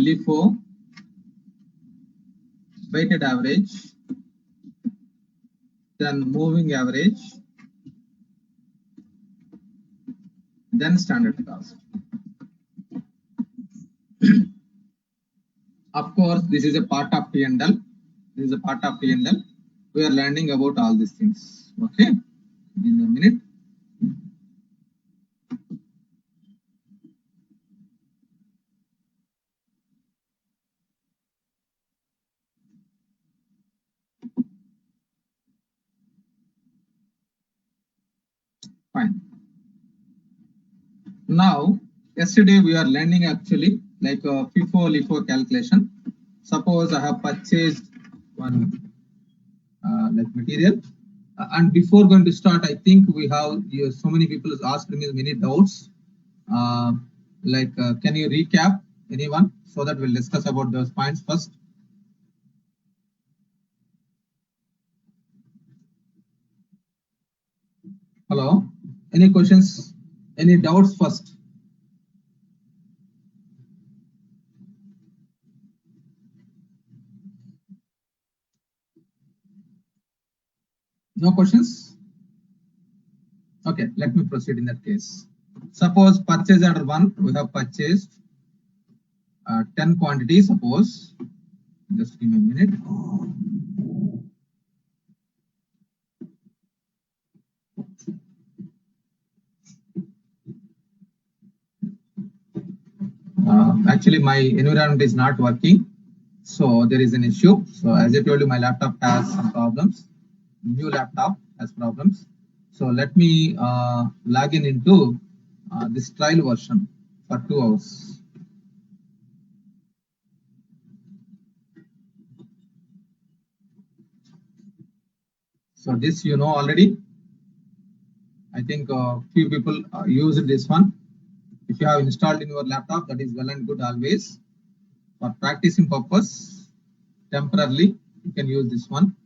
LIFO, weighted average, then moving average, then standard cost. Of course, this is a part of P&L. This is a part of P&L. We are learning about all these things. Okay, in a minute. Fine. Now, yesterday we are learning actually like a FIFO LIFO calculation. Suppose I have purchased one like material, and before going to start, I think we have so many people asked me many doubts. Can you recap anyone so that we'll discuss about those points first? Hello, any questions, any doubts first? No questions? Okay, let me proceed in that case. Suppose purchase order 1, we have purchased 10 quantities, suppose. Just give me a minute. Actually, my environment is not working, so there is an issue. So as I told you, my laptop has some problems. New laptop has problems. So let me log in into this trial version for 2 hours. So this you know already. I think few people use this one. If you have installed in your laptop, that is well and good always. For practicing purpose, temporarily, you can use this one.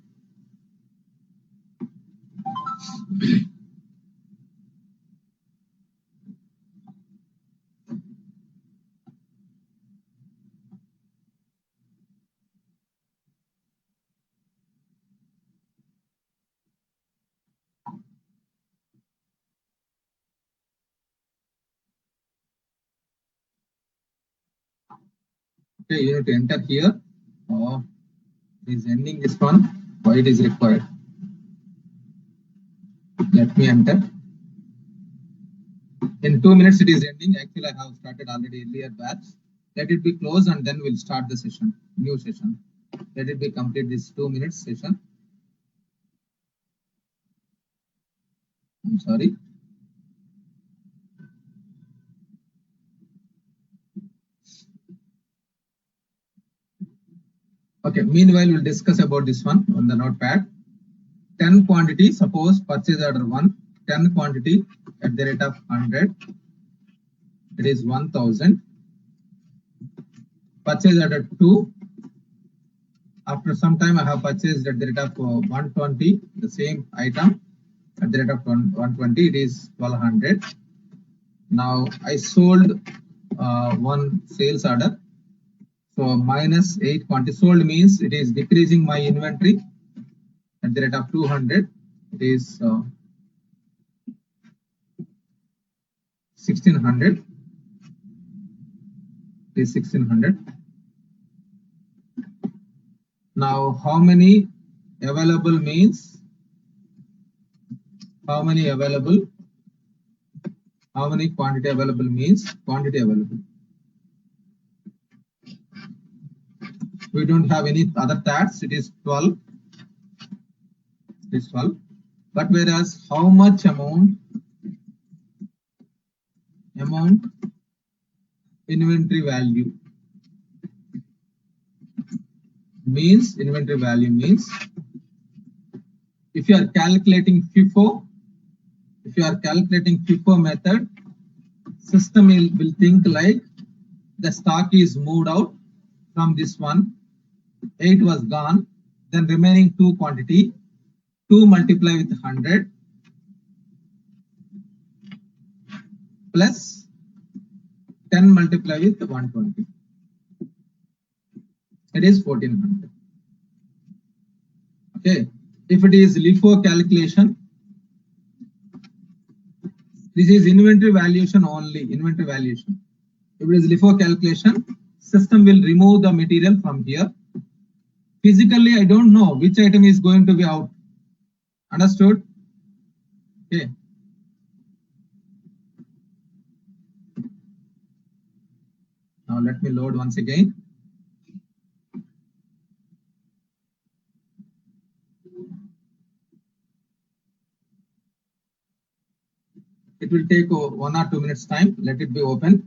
Okay, you have to enter here. Oh, it is ending this one. Why it is required? Let me enter. In 2 minutes it is ending. Actually, I have started already earlier batch. Let it be closed and then we'll start the session, new session. Let it be complete this 2 minutes session. I'm sorry. Okay, meanwhile, we'll discuss about this one on the notepad. 10 quantity, suppose purchase order 1, 10 quantity at the rate of 100. It is 1000. Purchase order 2. After some time, I have purchased at the rate of 120, the same item at the rate of 120, it is 1200. Now I sold one sales order. So minus 8 quantity sold means it is decreasing my inventory at the rate of 200. It is 1600. It is 1600. Now how many available means how many available? How many quantity available means quantity available. We don't have any other tags. It is 12. It is 12. But whereas how much amount inventory value means inventory value means if you are calculating FIFO, method, system will think like the stock is moved out from this one, 8 was gone, then remaining 2 quantity, 2 multiply with 100 plus 10 multiply with 120. it is 1400. Okay, if it is LIFO calculation, this is inventory valuation only, inventory valuation. If it is LIFO calculation, system will remove the material from here. Physically, I don't know which item is going to be out. Understood? Okay. Now let me load once again. It will take 1 or 2 minutes time. Let it be open.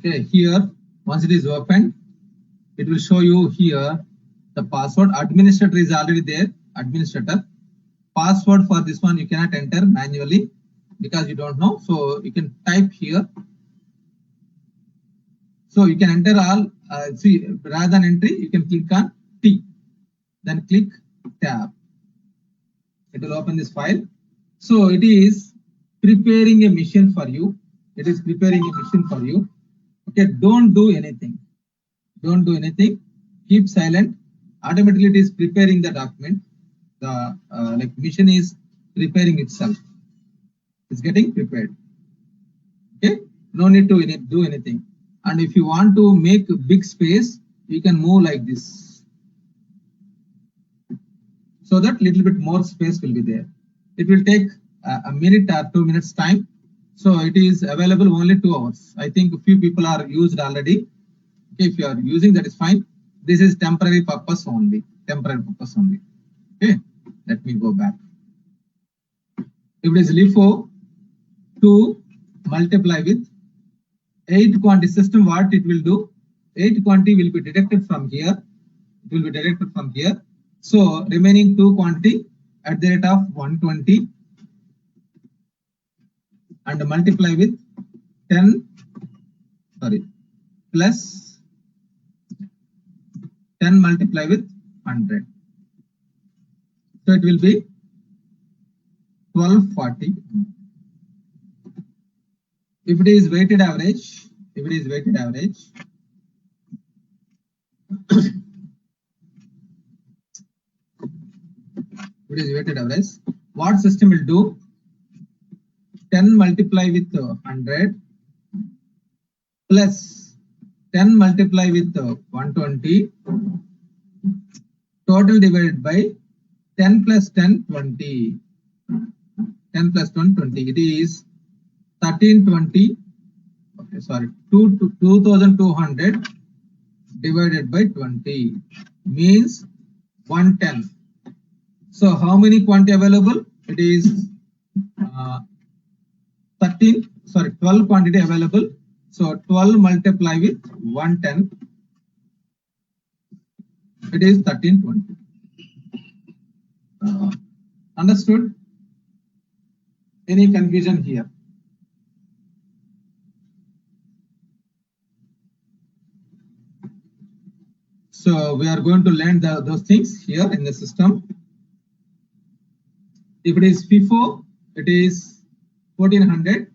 Okay, here once it is opened, it will show you here the password. Administrator is already there. Administrator password for this one you cannot enter manually because you don't know. So you can type here. So you can enter all. See, rather than entry, you can click on T, then click tab. It will open this file. So it is preparing a mission for you. It is preparing a mission for you. Okay, don't do anything. Don't do anything. Keep silent. Automatically, it is preparing the document. The like mission is preparing itself. It's getting prepared. Okay, no need to do anything. And if you want to make a big space, you can move like this, so that little bit more space will be there. It will take a minute or 2 minutes time. So it is available only 2 hours. I think a few people are used already. Okay, if you are using, that is fine. This is temporary purpose only. Temporary purpose only. Okay, let me go back. If it is LIFO to multiply with 8 quantity system, what it will do? 8 quantity will be deducted from here. It will be deducted from here. So remaining 2 quantity at the rate of 120 and multiply with 10, sorry, plus 10 multiply with 100. So it will be 1240. If it is weighted average, if it is weighted average, if it is weighted average, what system will do? 10 multiply with 100 plus 10 multiply with 120, total divided by 10 plus 10, 20. 10 plus 10, 20. It is 1320. Okay, sorry, 2200 divided by 20 means 110. So how many quantity available? It is 12 quantity available. So 12 multiply with 110. It is 1320. Understood? Any confusion here? So we are going to learn those things here in the system. If it is FIFO, it is 1400.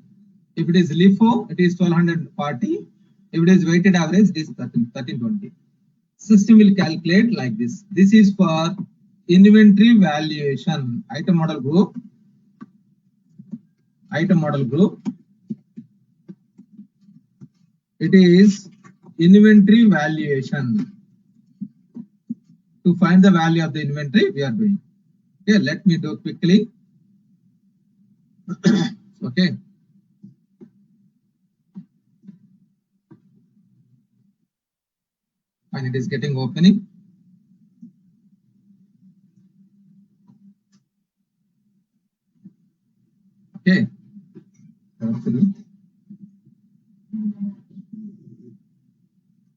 If it is LIFO, it is 1240. If it is weighted average, it is 1320. System will calculate like this. This is for inventory valuation. Item model group. Item model group. It is inventory valuation. To find the value of the inventory, we are doing. Okay, let me do quickly. Okay. and it is getting opening. Okay.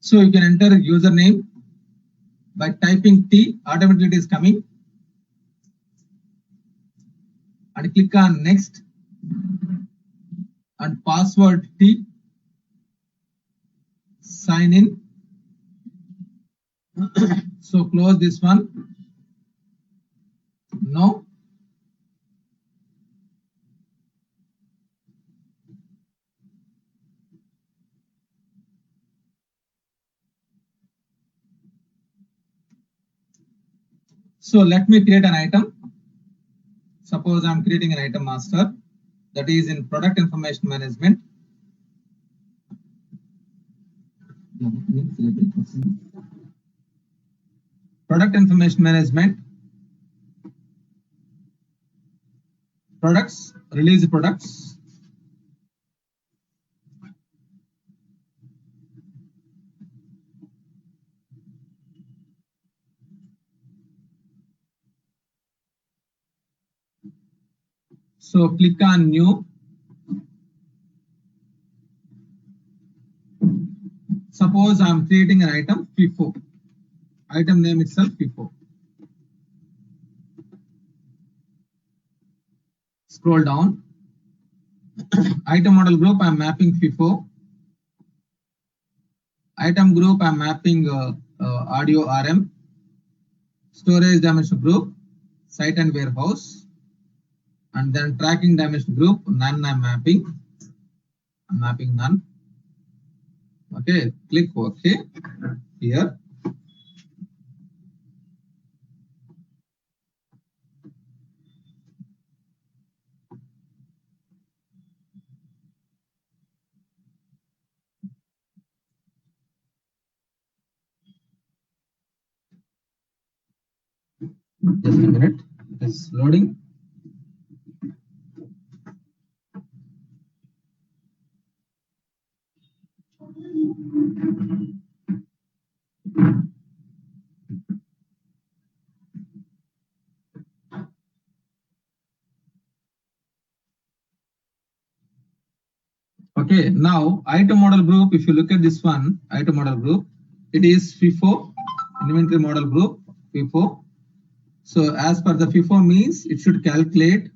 So you can enter username by typing T, automatically it is coming, and click on next, and password T, sign in. So close this one. No. So let me create an item. Suppose I'm creating an item master that is in product information management. Product information management, products, release products. So click on new. Suppose I'm creating an item FIFO. Item name itself FIFO. Scroll down. Item model group, I'm mapping FIFO. Item group, I'm mapping audio RM. Storage dimension group, site and warehouse. And then tracking dimension group, none I'm mapping. I'm mapping none. Okay, click OK here. Just a minute, it's loading. Okay, now item model group, if you look at this one, item model group, it is FIFO, inventory model group, FIFO. So as per the FIFO means, it should calculate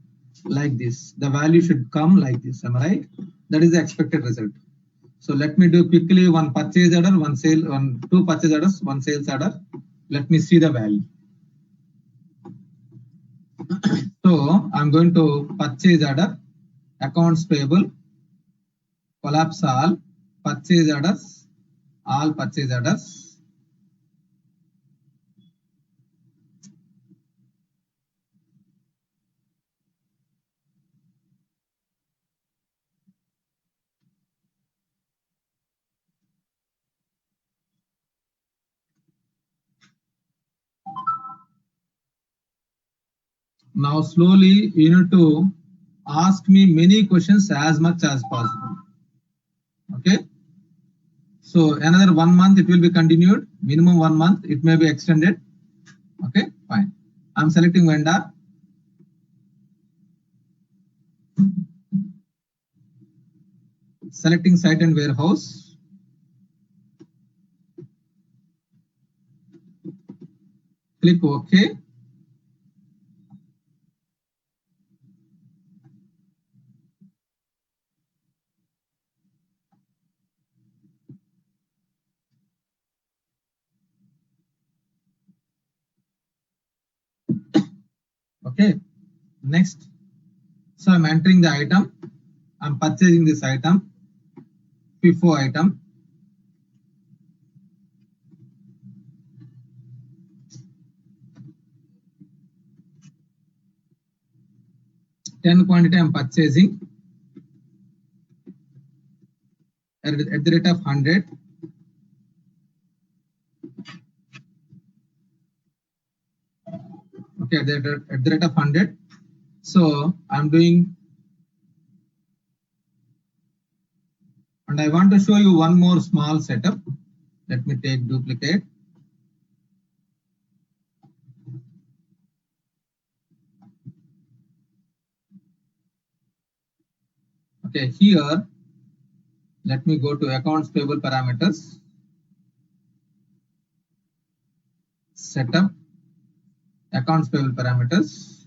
like this. The value should come like this, am I right? That is the expected result. So let me do quickly one purchase order, one sale, two purchase orders, one sales order. Let me see the value. So I'm going to purchase order, accounts payable, collapse all, purchase orders, all purchase orders. Now slowly you need to ask me many questions as much as possible. Okay. So another 1 month it will be continued, minimum 1 month, it may be extended. Okay, fine. I'm selecting vendor. Selecting site and warehouse. Click OK. Okay, next. So I'm entering the item. I'm purchasing this item, FIFO item. Ten quantity I'm purchasing at the rate of 100. Okay, at the rate of 100. So I'm doing, and I want to show you one more small setup. Let me take duplicate. Okay, here let me go to accounts payable parameters, setup, accounts payable parameters,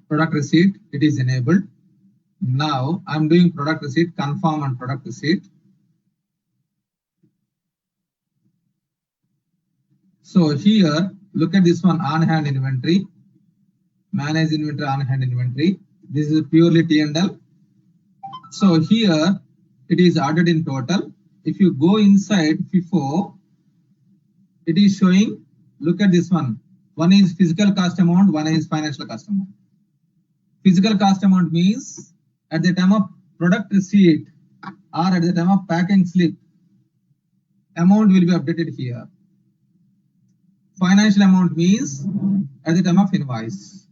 product receipt, it is enabled. Now I'm doing product receipt, confirm on product receipt. So here, look at this one, on hand inventory, manage inventory, on hand inventory. This is purely T&L. So here it is ordered in total. If you go inside FIFO, it is showing, look at this one. One is physical cost amount, one is financial cost amount. Physical cost amount means at the time of product receipt or at the time of packing slip, amount will be updated here. Financial amount means at the time of invoice.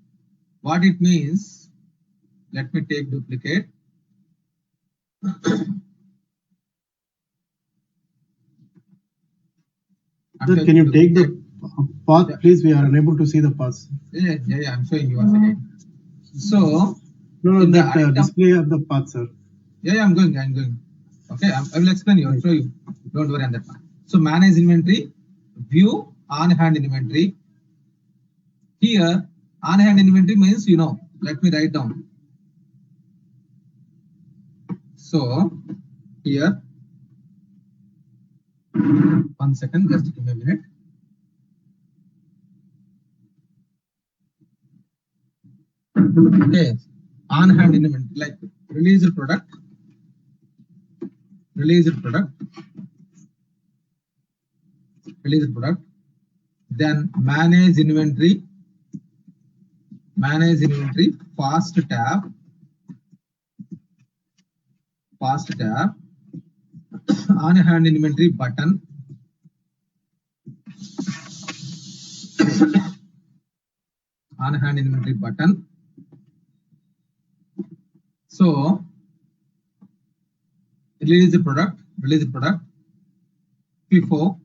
What it means, let me take duplicate. Sir, can you take the path, please? We are unable to see the path. Yeah, I'm showing you once again. So, no, that display of the path, sir. Yeah, I'm going. Okay, I will explain you. I'll show you. Don't worry on that one. So, manage inventory, view on hand inventory. Here, on hand inventory means, let me write down. So, here, 1 second, just give me a minute. Okay, on hand inventory, like released product, then manage inventory, fast tab, on hand inventory button, on hand inventory button. So release the product, FIFO,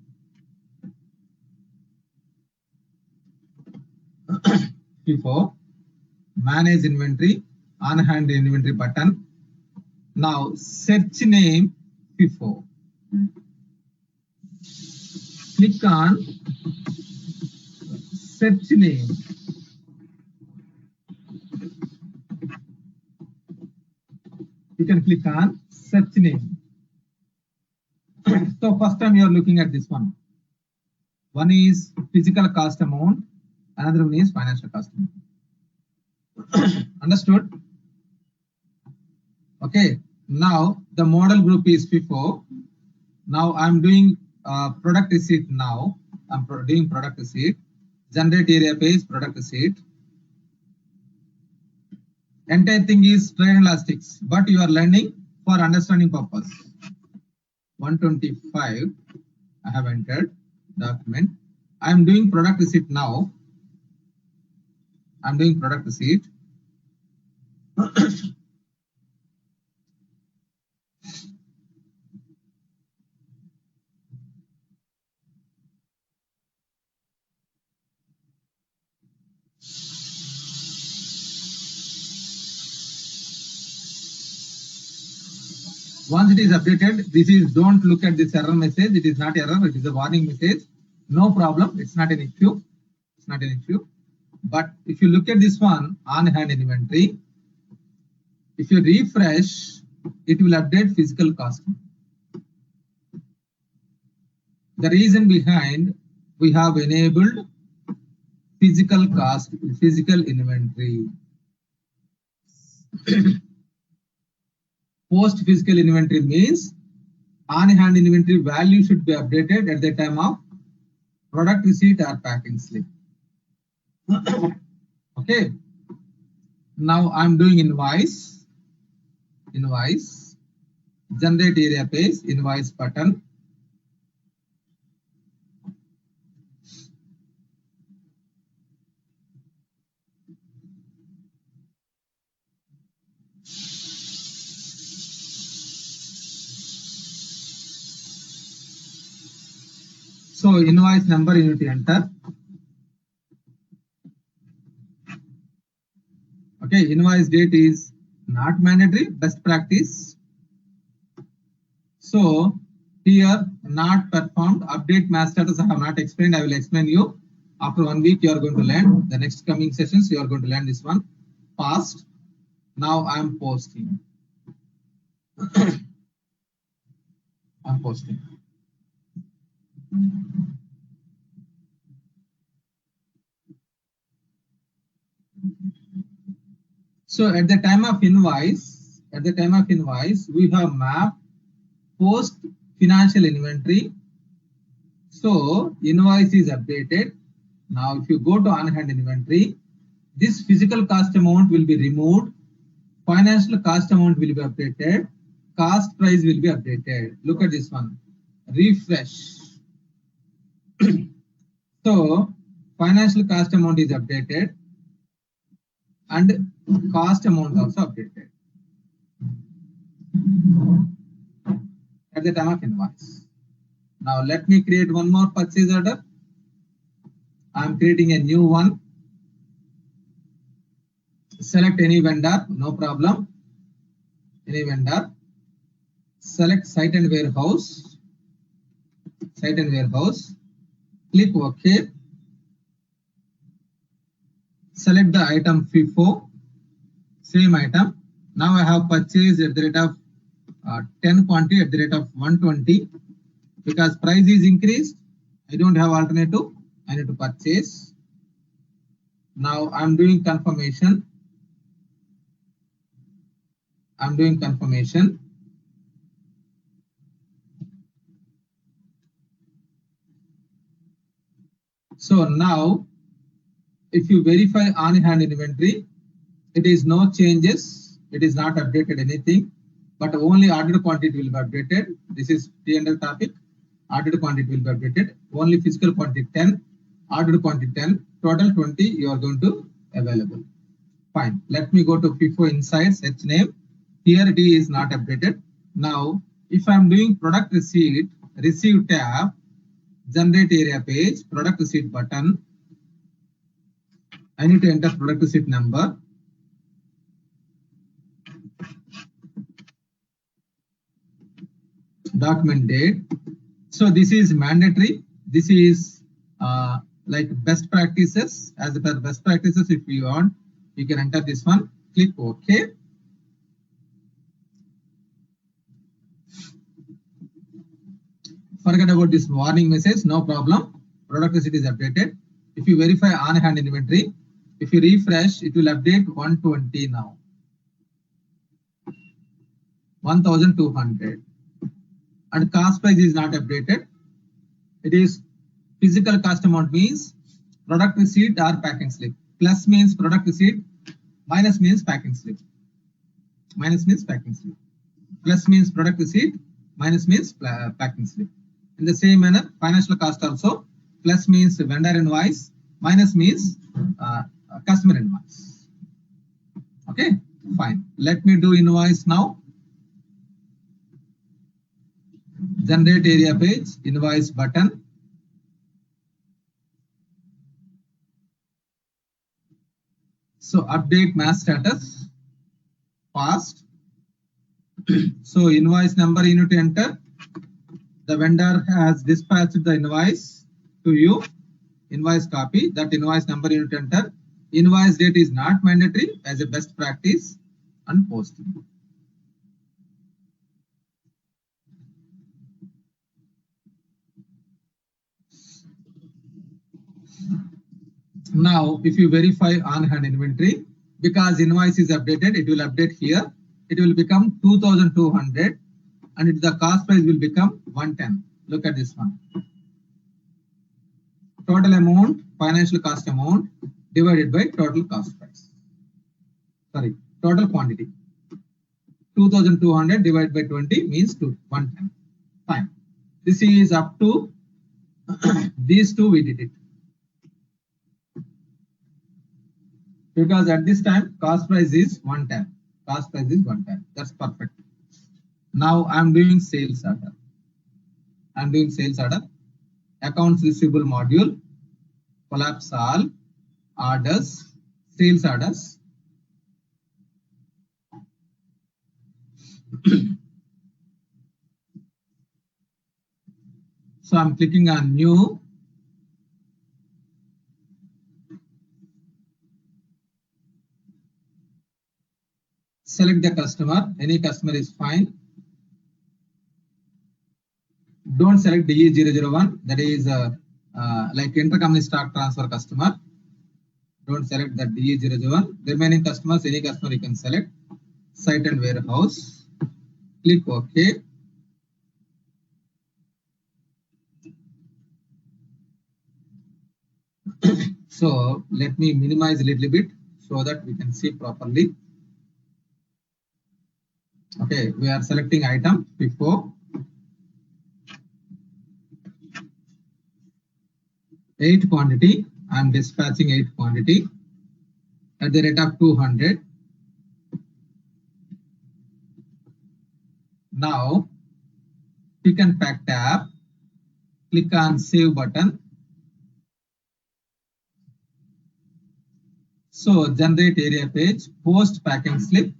manage inventory, on hand inventory button. Now search name FIFO. Click on search name. You can click on search name. So first time you are looking at this one. One is physical cost amount, another one is financial cost amount. Understood? Okay. Now the model group is FIFO. Now I'm doing product receipt. Now I'm doing product receipt. Generate area page, product receipt. Entire thing is trade and elastics, but you are learning for understanding purpose. 125, I have entered document. I am doing product receipt now. I'm doing product receipt. Once it is updated, this is, don't look at this error message. It is not error, it is a warning message. No problem, it's not an issue. But if you look at this one, on hand inventory, if you refresh, it will update physical cost. The reason behind, we have enabled physical cost, physical inventory. Post physical inventory means on hand inventory value should be updated at the time of product receipt or packing slip. Okay. Now I'm doing invoice, generate area page, invoice button. So invoice number you need to enter. Okay, invoice date is not mandatory, best practice. So here not performed, update mass status I have not explained. I will explain you. After 1 week, you are going to learn. The next coming sessions, you are going to learn this one. Past. Now I am posting. I'm posting. So at the time of invoice, we have map post financial inventory. So invoice is updated. Now if you go to on-hand inventory, this physical cost amount will be removed. Financial cost amount will be updated. Cost price will be updated. Look at this one. Refresh. So financial cost amount is updated and cost amount also updated at the time of invoice. Now let me create one more purchase order. I am creating a new one. Select any vendor, no problem. Any vendor. Select site and warehouse. Site and warehouse. Click OK. Select the item FIFO. Same item. Now I have purchased at the rate of 10 quantity at the rate of 120. Because price is increased, I don't have alternative. I need to purchase. Now I'm doing confirmation. So now, if you verify on-hand inventory, it is no changes. It is not updated anything, but only ordered quantity will be updated. This is P&L topic. Ordered quantity will be updated. Only physical quantity 10, ordered quantity 10, total 20 you are going to available. Fine. Let me go to FIFO inside search name. Here it is not updated. Now, if I am doing product receipt, receive tab, generate area page, product receipt button, I need to enter product receipt number. Document date. So this is mandatory. This is like best practices. As per best practices, if you want, you can enter this one. Click OK. Forget about this warning message. No problem. Product receipt is updated. If you verify on-hand inventory, if you refresh, it will update 120 now. 1,200. And cost price is not updated. It is physical cost amount means product receipt or packing slip. Plus means product receipt. Minus means packing slip. Minus means packing slip. Plus means product receipt. Minus means packing slip. In the same manner, financial cost also. Plus means vendor invoice. Minus means customer invoice. Okay, fine. Let me do invoice now. Generate area page, invoice button. So update mass status, past. So invoice number you need to enter. The vendor has dispatched the invoice to you. Invoice copy, that invoice number you need to enter. Invoice date is not mandatory as a best practice and posting. Now, if you verify on-hand inventory, because invoice is updated, it will update here. It will become 2,200 and the cost price will become 110. Look at this one. Total amount, financial cost amount divided by total cost price. Sorry, total quantity. 2,200 divided by 20 means 110. Fine. This is up to these two we did it. Because at this time cost price is 110. Cost price is 110. That's perfect. Now I'm doing sales order. Accounts receivable module. Collapse all orders. Sales orders. So I'm clicking on new. Select the customer. Any customer is fine. Don't select DE001. That is like intercompany stock transfer customer. Don't select that DE001. Remaining customers, any customer you can select. Site and warehouse. Click OK. So let me minimize a little bit so that we can see properly. Okay, we are selecting item before 8 quantity. I am dispatching 8 quantity at the rate of 200. Now pick and pack tab. Click on save button. So generate area page, post packing slip.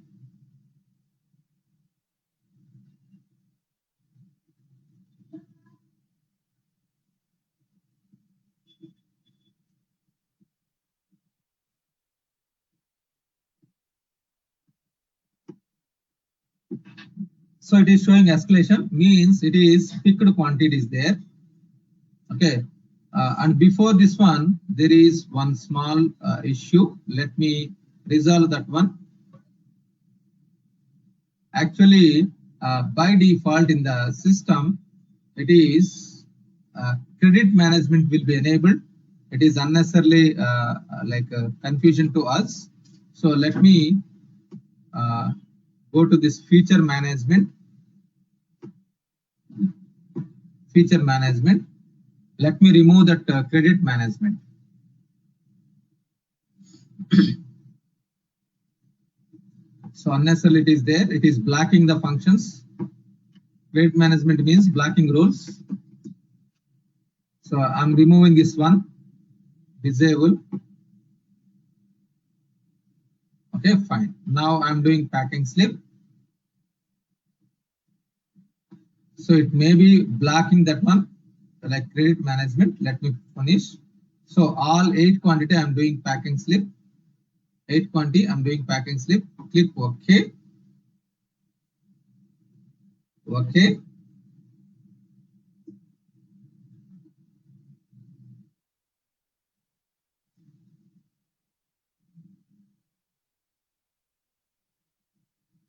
So it is showing escalation, means it is picked quantity is there. Okay. And before this one, there is one small issue. Let me resolve that one. Actually, by default in the system, it is credit management will be enabled. It is unnecessarily confusion to us. So let me go to this feature management. Feature management. Let me remove that credit management. So unnecessarily it is there. It is blocking the functions. Credit management means blocking rules. So I'm removing this one. Disable. Okay, fine. Now I'm doing packing slip. So it may be blocking that one, like credit management. Let me finish. So all 8 quantity I'm doing packing slip. 8 quantity I'm doing packing slip. Click OK. OK.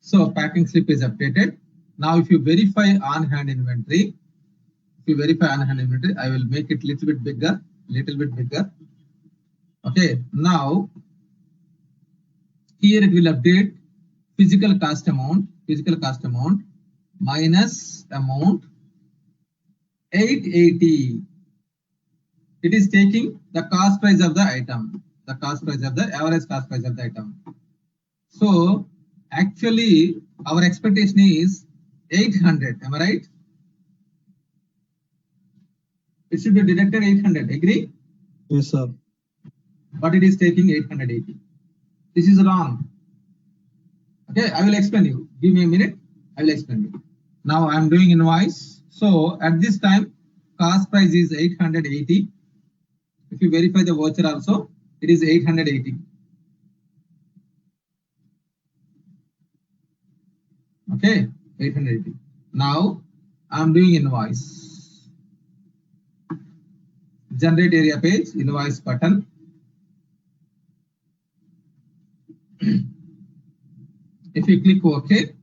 So packing slip is updated. Now if you verify on-hand inventory, I will make it little bit bigger. Okay, now here it will update physical cost amount minus amount 880. It is taking the cost price of the item, average cost price of the item. So actually our expectation is 800. Am I right? It should be deducted 800. Agree? Yes, sir. But it is taking 880. This is wrong. Okay, I will explain you. Give me a minute. I will explain you. Now I am doing invoice. So at this time, cost price is 880. If you verify the voucher also, it is 880. Okay, 880. Now I am doing invoice. Generate area page, invoice button. If you click OK,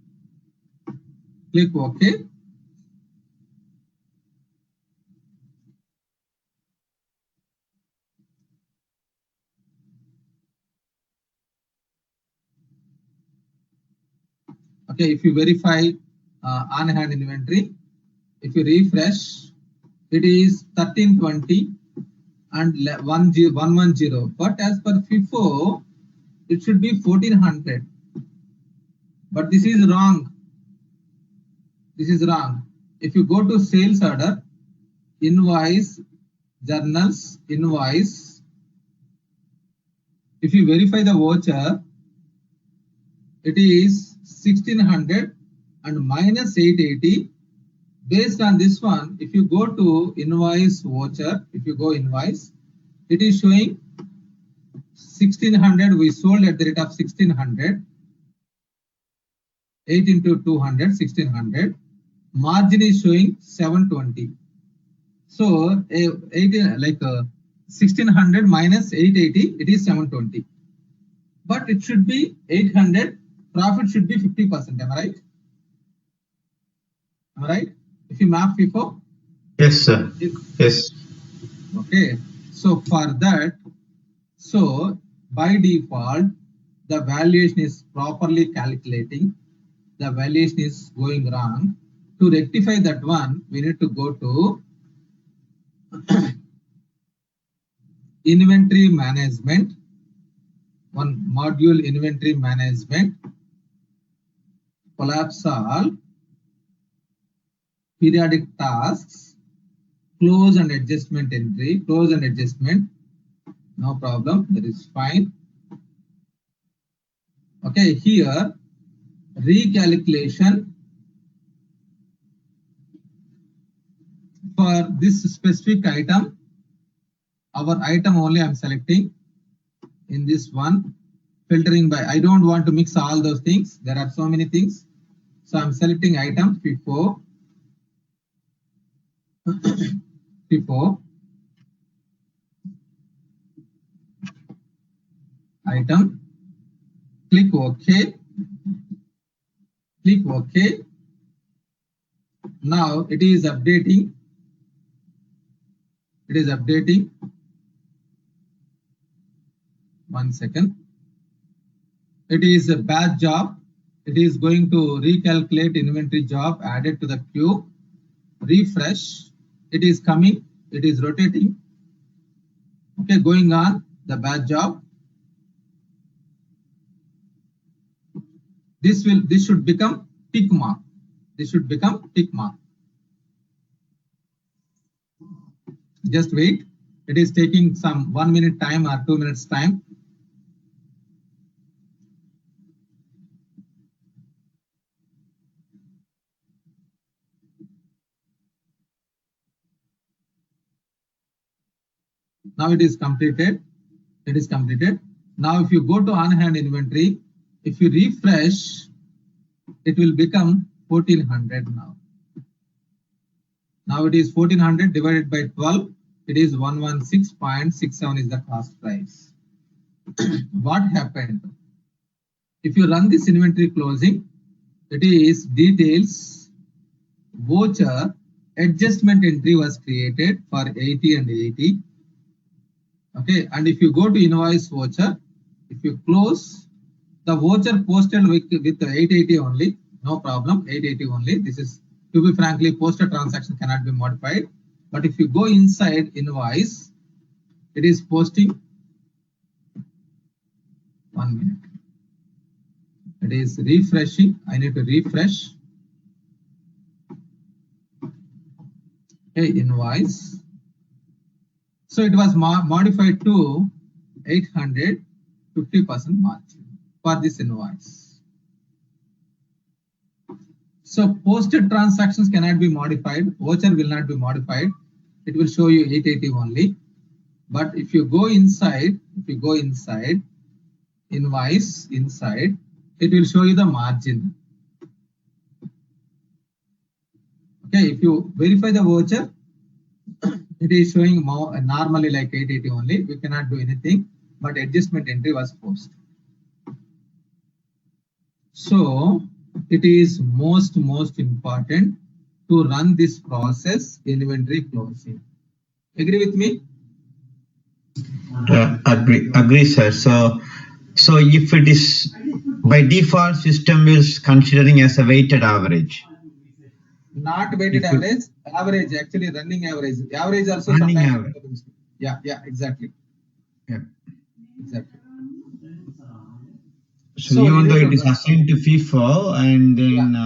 okay, if you verify on-hand inventory, if you refresh, it is 1320 and 110. But as per FIFO, it should be 1400. But this is wrong. If you go to sales order, invoice, journals, invoice, if you verify the voucher, it is 1600 and minus 880. Based on this one, if you go to invoice voucher, if you go invoice, it is showing 1600. We sold at the rate of 1600. 8 into 200, 1600. Margin is showing 720. So 1600 minus 880, it is 720. But it should be 800. Profit should be 50%. Am I right? Am I right? If you map FIFO. Yes, sir. Yes. Okay. So for that, so by default, the valuation is properly calculating. The valuation is going wrong. To rectify that one, we need to go to inventory management. One module, inventory management. Collapse all. Periodic tasks. Close and adjustment entry. Close and adjustment. No problem. That is fine. Okay, here recalculation for this specific item. Our item only I'm selecting in this one, filtering by, I don't want to mix all those things. There are so many things. So I'm selecting item FIFO. FIFO. Item. Click OK. Click OK. Now it is updating. It is updating. 1 second. It is a batch job. It is going to recalculate inventory job added to the queue. Refresh. It is coming. It is rotating. Okay, going on the batch job. This should become tick mark. This should become tick mark. Just wait. It is taking some 1 minute time or 2 minutes time. Now it is completed. It is completed. Now if you go to on-hand inventory, if you refresh, it will become 1400 now. Now it is 1400 divided by 12. It is 116.67 is the cost price. What happened? If you run this inventory closing, it is details, voucher, adjustment entry was created for 80 and 80. Okay, and if you go to invoice voucher, if you close, the voucher posted with 880 only, no problem, 880 only. This is, to be frankly, posted transaction cannot be modified. But if you go inside invoice, it is posting. 1 minute. It is refreshing. I need to refresh. Okay, invoice. So it was modified to 800, 50% margin for this invoice. So posted transactions cannot be modified. Voucher will not be modified. It will show you 880 only. But if you go inside, invoice inside, it will show you the margin. Okay, if you verify the voucher, it is showing more, normally like 880 only. We cannot do anything, but adjustment entry was posted. So it is most important to run this process, inventory closing. Agree with me? Agree, sir. So if it is by default, system is considering as a weighted average. Not weighted average, average, actually running average. Average also running sometimes. average. Yeah, exactly. Yeah. Exactly. So even though it is assigned to FIFO, and then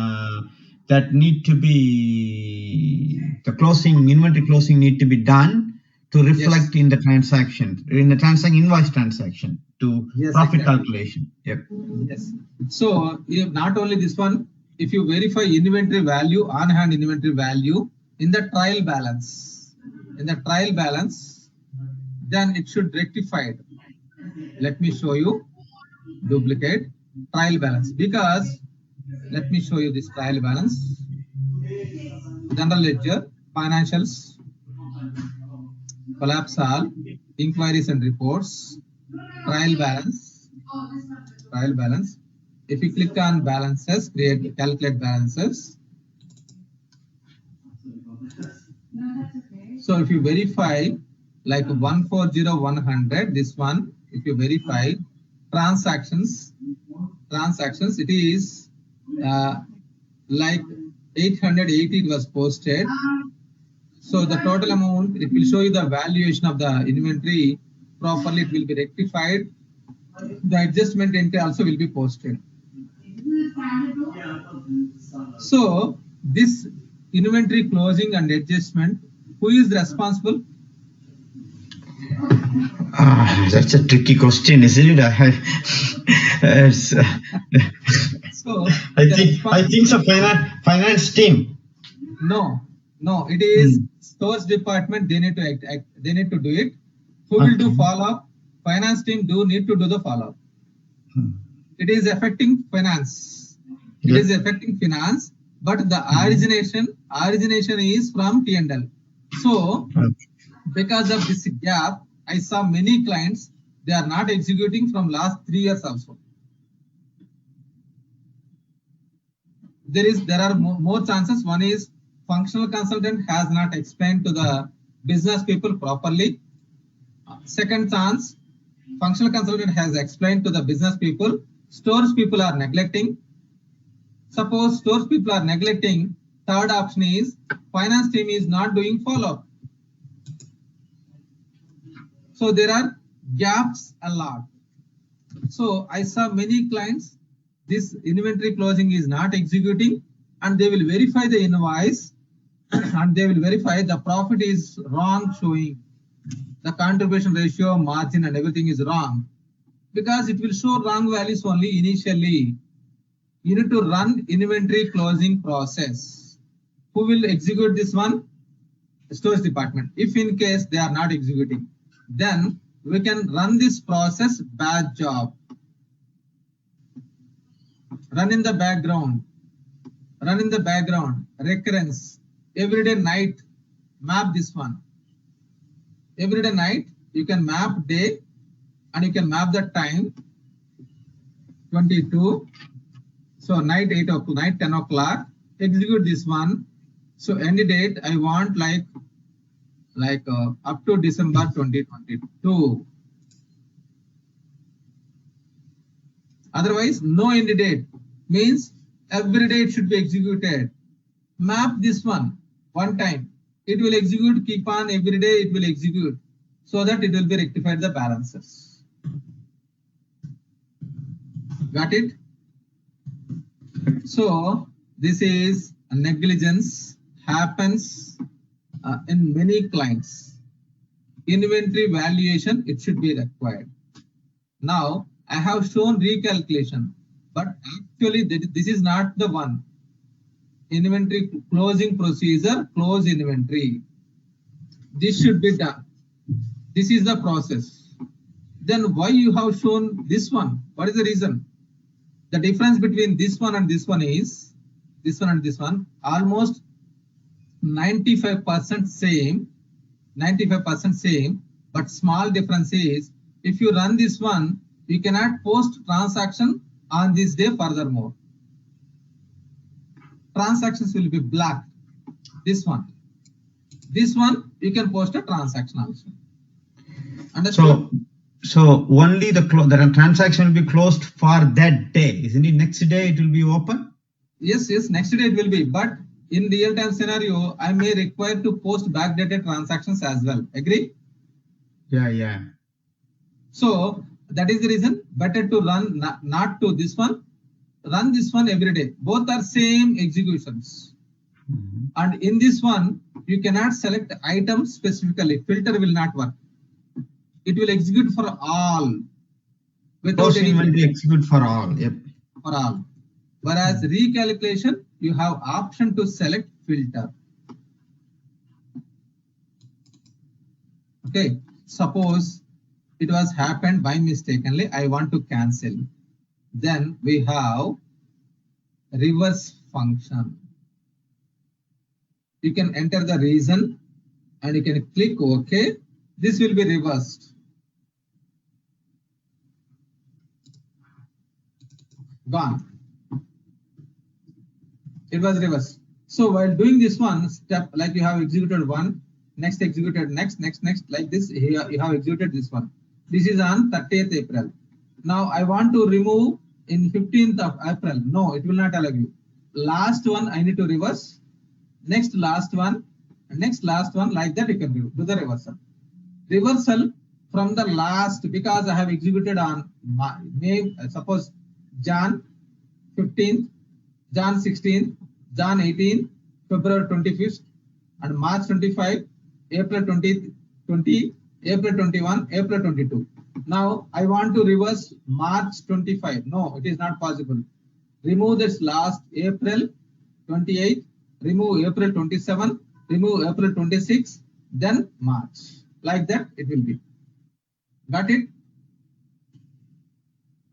that need to be, the closing, inventory closing need to be done to reflect in the transaction, in the invoice transaction to profit calculation. Yep. Yes. So not only this one, if you verify inventory value, on hand inventory value in the trial balance, then it should rectify it. Let me show you duplicate trial balance, because let me show you this trial balance. General ledger, financials, collapse all, inquiries and reports, trial balance. If you click on balances, calculate balances. So if you verify like 140,100, this one, if you verify transactions, it is like 880 it was posted. So the total amount, it will show you the valuation of the inventory properly, it will be rectified. The adjustment entry also will be posted. So this inventory closing and adjustment, who is responsible? That's a tricky question, isn't it? So I think so. Finance team. No, it is stores department. They need to do it. Who will do follow up? Finance team need to do the follow up. It is affecting finance. It is affecting finance, but the origination is from P&L. So because of this gap, I saw many clients, they are not executing from last 3 years also. There are more chances. One is functional consultant has not explained to the business people properly. Second chance, functional consultant has explained to the business people. Stores people are neglecting. Suppose stores people are neglecting. Third option is finance team is not doing follow-up. So there are gaps a lot. So I saw many clients, this inventory closing is not executing, and they will verify the invoice and they will verify the profit is wrong showing. The contribution ratio, margin and everything is wrong, because it will show wrong values only initially. You need to run inventory closing process. Who will execute this one? Stores department. If in case they are not executing, then we can run this process batch job. Run in the background, recurrence, everyday night, map this one. Everyday night, you can map day and you can map the time, 22. So night 8 o'clock, night 10 o'clock, execute this one. So end date, I want like up to December 2022. Otherwise, no end date means every day it should be executed. Map this one time. It will execute, keep on every day it will execute, so that it will be rectified the balances. Got it? So this is negligence happens in many clients. Inventory valuation, it should be required. Now I have shown recalculation, but actually this is not the one. Inventory closing procedure, close inventory. This should be done. This is the process. Then why you have shown this one? What is the reason? The difference between this one and this one is, this one and this one, almost 95% same, but small difference is, if you run this one, you cannot post transaction on this day furthermore. Transactions will be black. This one, you can post a transaction also. Understood? So only the transaction will be closed for that day, isn't it? Next day it will be open? Yes, next day it will be. But in real-time scenario, I may require to post backdated transactions as well. Agree? Yeah. So that is the reason better to run not to this one. Run this one every day. Both are same executions. And in this one, you cannot select items specifically. Filter will not work. It will execute for all. Without any inventory execute for all. Yep. For all. Whereas recalculation, you have option to select filter. Okay, suppose it was happened by mistakenly, I want to cancel. Then we have reverse function. You can enter the reason and you can click OK. This will be reversed. Gone. It was reversed. So while doing this one step, like you have executed one, next executed next, like this, here you have executed this one. This is on 30th April. Now I want to remove in 15th of April. No, it will not allow you. Last one I need to reverse. Next last one, next last one, like that you can do the reversal. Reversal from the last, because I have executed on May, suppose Jan 15th, Jan 16th, Jan 18th, February 25th, and March 25, April 20, April 21, April 22. Now I want to reverse March 25. No, it is not possible. Remove this last April 28, remove April 27, remove April 26, then March. Like that it will be. Got it?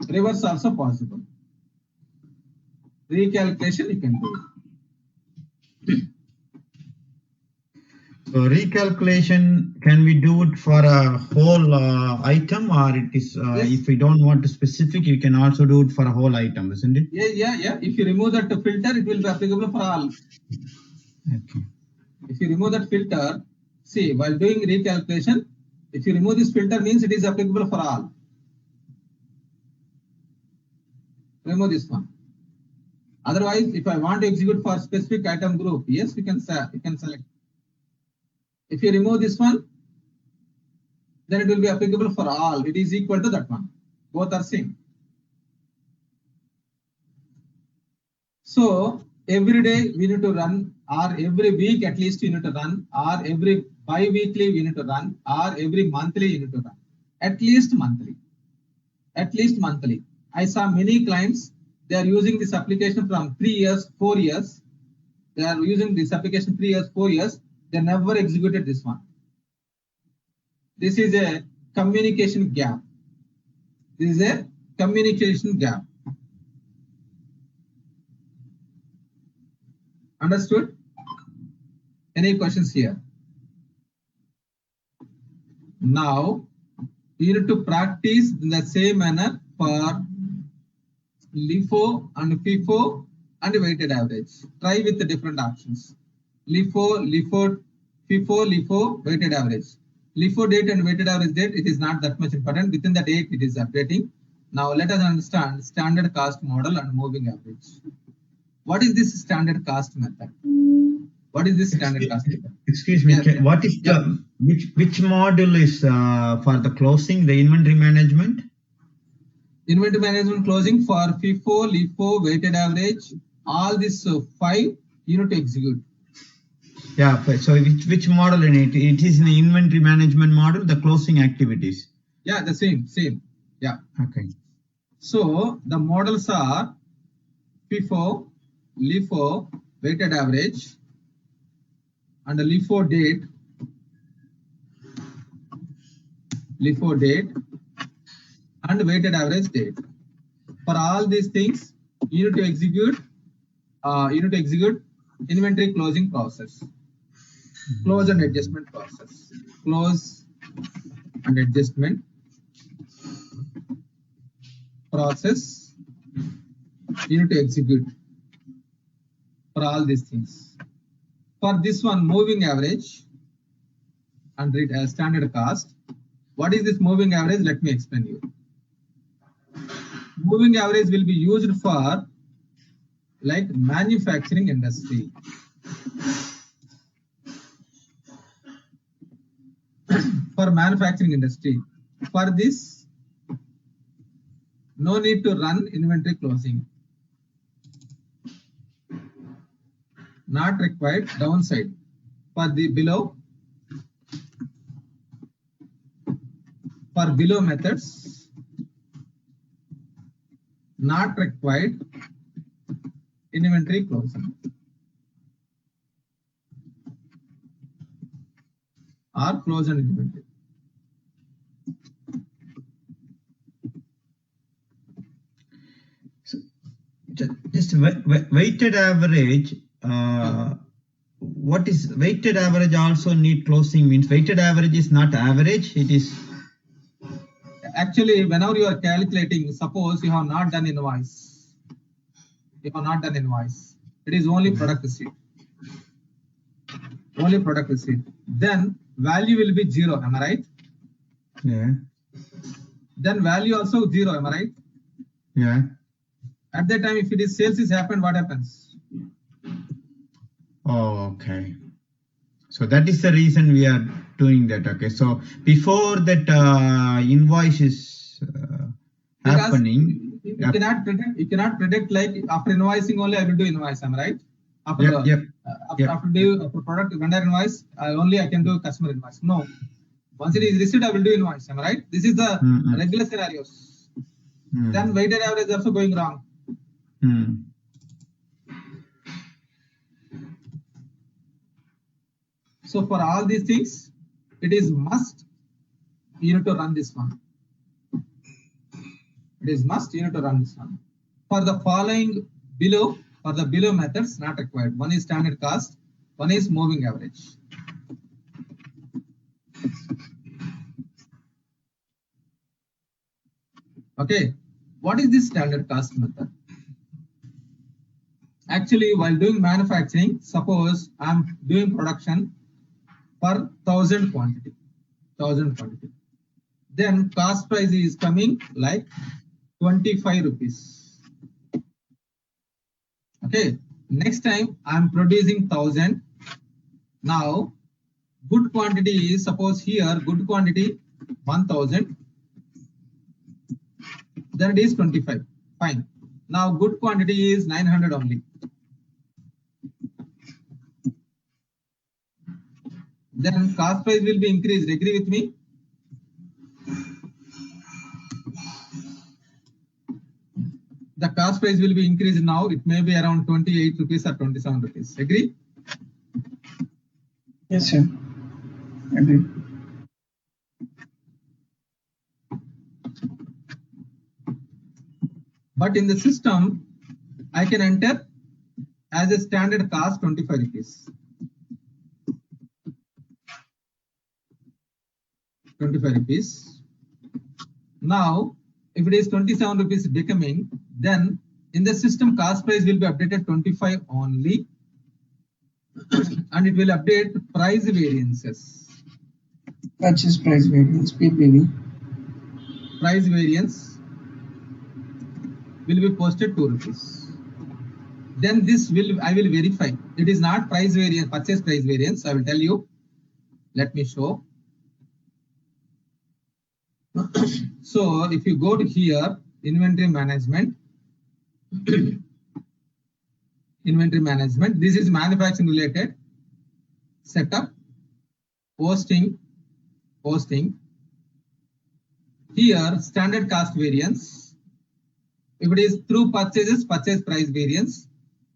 Reverse also possible. Recalculation you can do. So recalculation, can we do it for a whole item, or it is Yes. if we don't want to specific, you can also do it for a whole item, isn't it? Yeah. If you remove that filter, it will be applicable for all. Okay. If you remove that filter, see, while doing recalculation, if you remove this filter, means it is applicable for all. Remove this one. Otherwise, if I want to execute for specific item group, yes, you can select. If you remove this one, then it will be applicable for all. It is equal to that one. Both are same. So every day we need to run, or every week at least you need to run, or every bi-weekly we need to run, or every monthly you need to run. At least monthly. At least monthly. I saw many clients, they are using this application from 3 years, 4 years. They are using this application 3 years, 4 years. They never executed this one. This is a communication gap. This is a communication gap. Understood? Any questions here? Now, you need to practice in the same manner for LIFO and FIFO and weighted average. Try with the different options. LIFO, FIFO, weighted average. LIFO date and weighted average date, it is not that much important. Within the date, it is updating. Now, let us understand standard cost model and moving average. What is this standard cost method? What is this standard cost method? Excuse me, Yes. what is the which module is for the closing, the inventory management? Inventory management closing for FIFO, LIFO, weighted average, all these 5 you need to execute. Yeah, so which model in it? It is in the inventory management model, the closing activities. Yeah, the same. Yeah. Okay. So the models are FIFO, LIFO, weighted average, and the LIFO date, and weighted average date. For all these things, you need to execute inventory closing process, close and adjustment process, close and adjustment process. You need to execute for all these things. For this one, moving average and read as standard cost. What is this moving average? Let me explain you. Moving average will be used for like manufacturing industry. For manufacturing industry. For this, no need to run inventory closing. Not required. Downside. For the below methods, not required inventory closing or close and inventory. So just weighted average. What is weighted average? Also need closing means weighted average is not average. It is actually whenever you are calculating. Suppose you have not done invoice. You have not done invoice. It is only product receipt. Only product receipt. Then value will be 0. Am I right? Yeah. Then value also 0. Am I right? Yeah. At that time, if it is sales is happened, what happens? Oh, okay. So that is the reason we are doing that. Okay. So before that invoice is happening, you cannot predict. You cannot predict like after invoicing only I will do invoice. Am I right? After after product vendor invoice, only I can do customer invoice. No. Once it is received, I will do invoice. Am I right? This is the regular scenarios. Then weighted average also going wrong. So for all these things, it is must you need to run this one. It is must you need to run this one. For the following below, for the below methods not required. One is standard cost, one is moving average. Okay, what is this standard cost method? Actually, while doing manufacturing, suppose I'm doing production for 1000 quantity. Then cost price is coming like 25 rupees. Okay, next time I'm producing 1000. Now, good quantity is, suppose here, good quantity 1000. Then it is 25. Fine. Now, good quantity is 900 only. Then cost price will be increased. Agree with me? The cost price will be increased now. It may be around 28 rupees or 27 rupees. Agree? Yes, sir. Agree. But in the system, I can enter as a standard cost 25 rupees. 25 rupees. Now, if it is 27 rupees becoming, then in the system cost price will be updated 25 only, and it will update price variances. Purchase price variance, PPV. Price variance will be posted 2 rupees. Then this will, I will verify. It is not price variance, purchase price variance. I will tell you. Let me show. So if you go to here, inventory management, inventory management, this is manufacturing related, setup, posting. Here, standard cost variance. If it is through purchases, purchase price variance.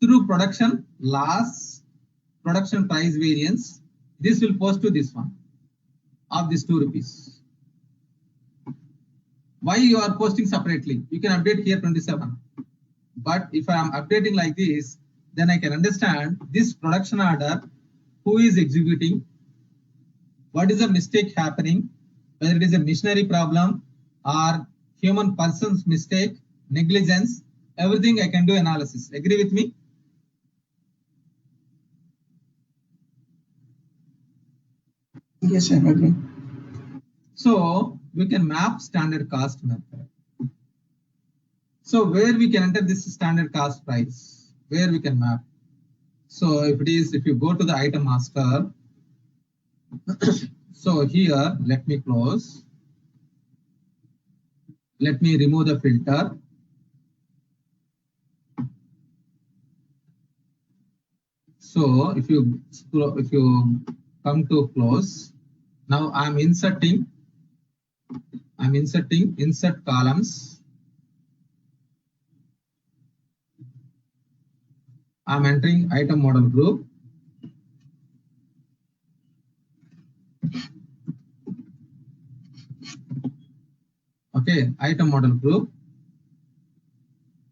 Through production, loss, production price variance. This will post to this one of this 2 rupees. Why you are posting separately? You can update here 27. But if I am updating like this, then I can understand this production order, who is executing, what is the mistake happening, whether it is a machinery problem or human person's mistake, negligence, everything I can do analysis. Agree with me? Yes, sir. Agree. So we can map standard cost method. So where we can enter this standard cost price, where we can map. So if it is, if you go to the item master, so here, let me close. Let me remove the filter. So if you come to close, now I'm inserting insert columns. I'm entering item model group. Okay, item model group.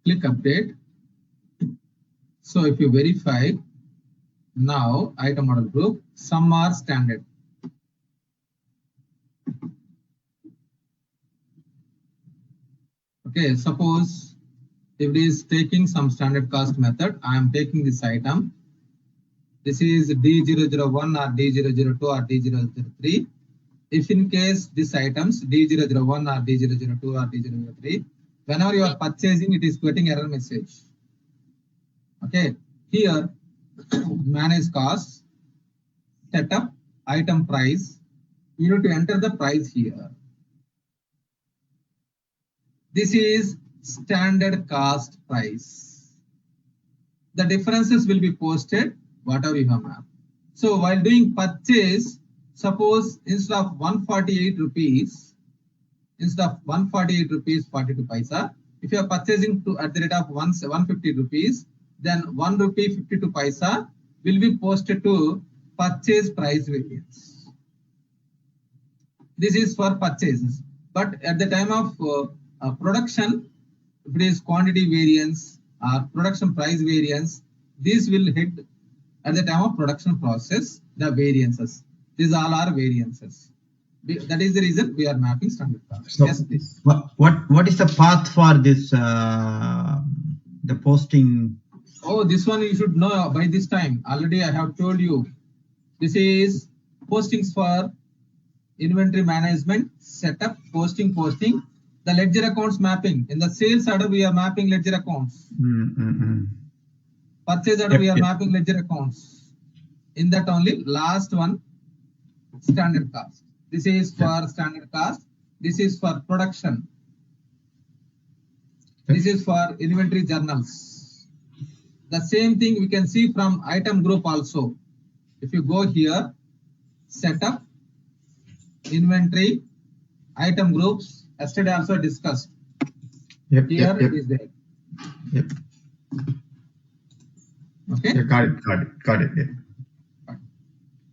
Click update. So if you verify, now item model group, some are standard. Okay, suppose if it is taking some standard cost method, I am taking this item. This is D001 or D002 or D003. If in case these items D001 or D002 or D003, whenever you are purchasing, it is getting error message. Okay, here manage costs, setup, item price. You need to enter the price here. This is standard cost price. The differences will be posted whatever you have mapped. So while doing purchase, suppose instead of 148 rupees, instead of 148 rupees 42 paisa, if you are purchasing to at the rate of 150 rupees, then 1 rupee 52 paisa will be posted to purchase price variance. This is for purchases, but at the time of production, if it is quantity variance or production price variance, this will hit at the time of production process the variances. These all are variances. That is the reason we are mapping standard cost. So Yes, please. what is the path for this the posting? Oh, this one you should know by this time. Already I have told you. This is postings for inventory management, setup, posting. The ledger accounts mapping. In the sales order, we are mapping ledger accounts. Purchase order, we are mapping ledger accounts. In that only, last one, standard cost. This is for standard cost. This is for production. This is for inventory journals. The same thing we can see from item group also. If you go here, setup, inventory, item groups, yesterday also discussed. Here it is there. Okay. Yeah, got it. Yeah.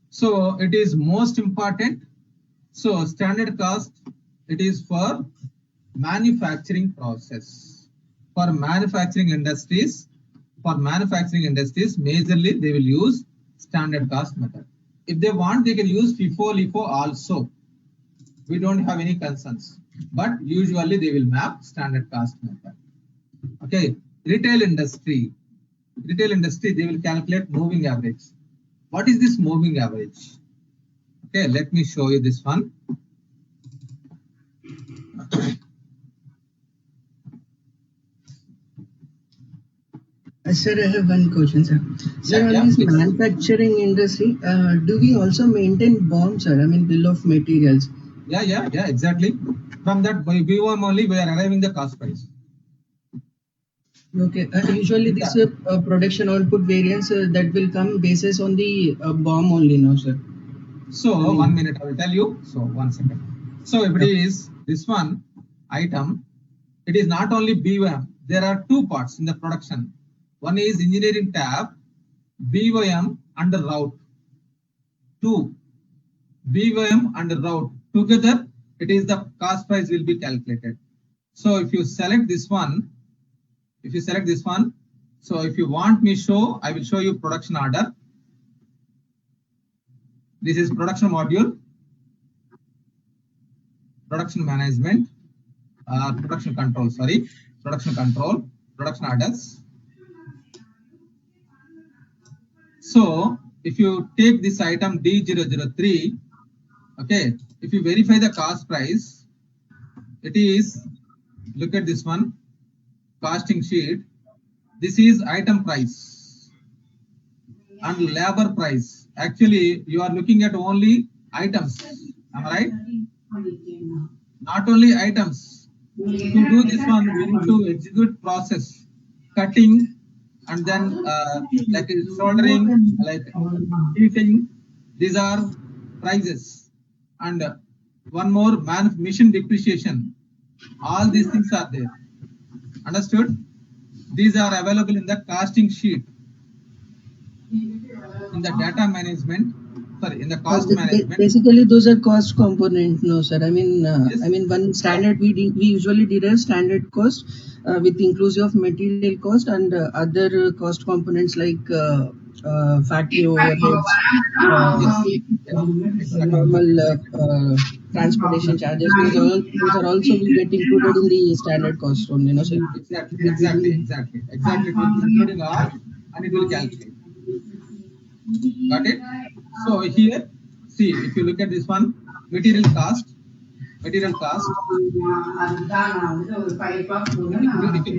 So it is most important. So standard cost, it is for manufacturing process. For manufacturing industries, majorly they will use standard cost method. If they want, they can use FIFO, LIFO also. We don't have any concerns, but usually they will map standard cost method. Okay, retail industry, they will calculate moving average. What is this moving average? Okay, let me show you this one. Sir, I have one question, sir. Sir, on this manufacturing industry, do we also maintain BOM, sir? I mean, bill of materials. Yeah, exactly. From that BOM only we are arriving the cost price. Okay, usually this production output variance that will come basis on the BOM only, no, sir? So 1 minute, I will tell you. So 1 second. So if it is this one item, it is not only BOM. There are two parts in the production. One is engineering tab, BOM and route. Two, BOM and route. Together, it is the cost price will be calculated. So if you select this one, so if you want me show, I will show you production order. This is production module, production management, production control, production orders. So if you take this item D003, okay, if you verify the cost price, it is, look at this one, costing sheet. This is item price and labor price. Actually, you are looking at only items, am I right? Not only items. To do this one, we need to execute process, cutting, and then like soldering, like heating. These are prices. And one more, machine depreciation. All these things are there. Understood? These are available in the costing sheet. in the data management, sorry, in the cost management. Basically, those are cost component. No, sir. I mean, Yes. one standard we usually derive standard cost with inclusive of material cost and other cost components like factory overheads, Exactly. normal transportation charges. Those are also will get included in the standard cost only. No, sir. Exactly. It will be including all, and it will calculate. Got it? So here, see, if you look at this one, material cost. You can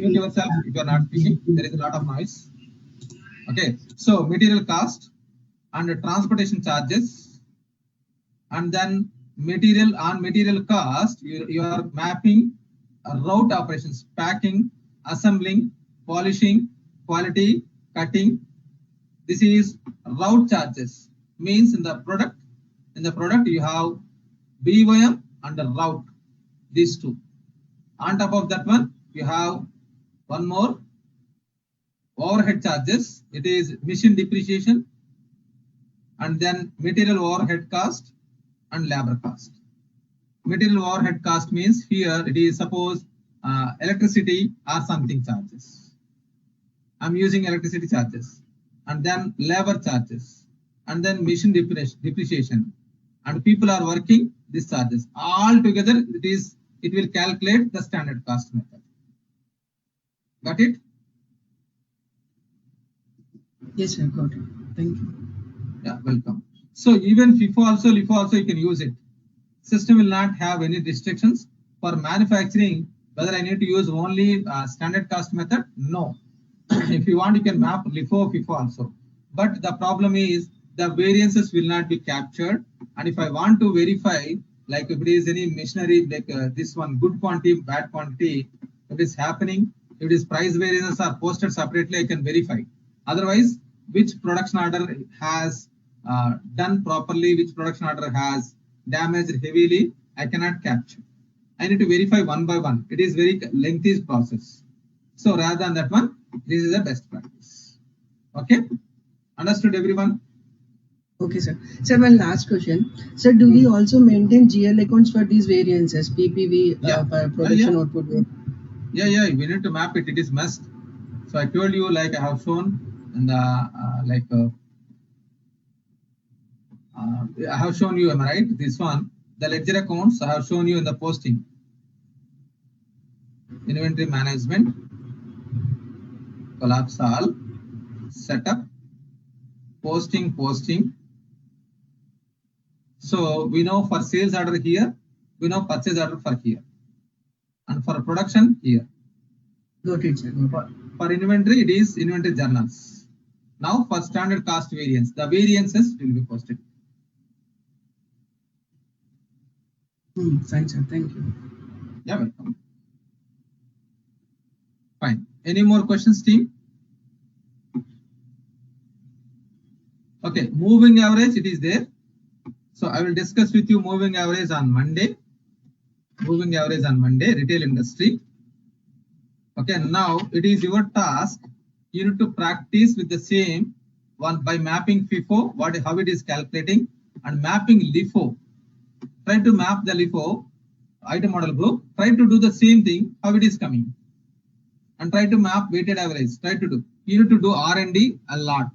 mute yourself if you are not speaking. There is a lot of noise. Okay, so material cost and transportation charges, and then material cost, you are mapping route operations, packing, assembling, polishing, quality, cutting. This is route charges. Means in the product you have BOM and the route, these two. On top of that one, you have one more overhead charges. It is machine depreciation, and then material overhead cost and labor cost. Material overhead cost means here it is suppose electricity or something charges. I'm using electricity charges, and then labor charges, and then machine depreciation, and people are working these charges. All together it will calculate the standard cost method. Got it? Yes, sir. Got it. Thank you. Yeah, welcome. So even FIFO also, LIFO also, you can use it. System will not have any restrictions for manufacturing. Whether I need to use only standard cost method? No. If you want, you can map LIFO, FIFO also. But the problem is the variances will not be captured. And if I want to verify, like if it is any machinery, like this one, good quantity, bad quantity, if it is happening, if it is price variances are posted separately, I can verify. Otherwise, which production order has done properly, which production order has damaged heavily, I cannot capture. I need to verify one by one. It is very lengthy process. So rather than that one, this is a best practice. Okay? Understood, everyone? Okay, sir. Sir, one last question. Sir, do we also maintain GL accounts for these variances, PPV, production output? Yeah, we need to map it. It is must. So I told you, like I have shown in the I have shown you, am I right? This one, the ledger accounts I have shown you in the posting. Inventory management, collapse all, setup, posting. So we know for sales order here, we know purchase order for here, and for production here. Got it, sir. For inventory, it is inventory journals. Now for standard cost variance, the variances will be posted. Fine, sir. Thank you. Yeah, welcome. Fine. Any more questions, team? Okay, moving average, it is there. So I will discuss with you moving average on Monday. Retail industry. Okay, now it is your task. You need to practice with the same one by mapping FIFO, how it is calculating, and mapping LIFO. Try to map the LIFO item model group. Try to do the same thing, how it is coming. And try to map weighted average. Try to do. You need to do R&D a lot.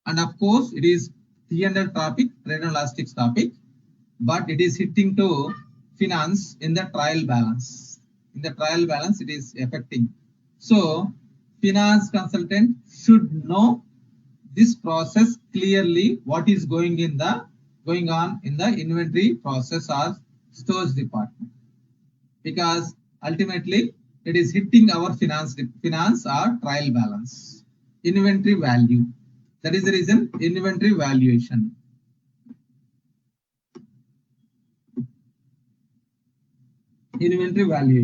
And of course, it is T&L topic, trade and logistics topic, but it is hitting to finance in the trial balance. In the trial balance, it is affecting. So, finance consultant should know this process clearly, what is going on in the inventory process or stores department, because ultimately it is hitting our finance or trial balance, inventory value. That is the reason inventory valuation.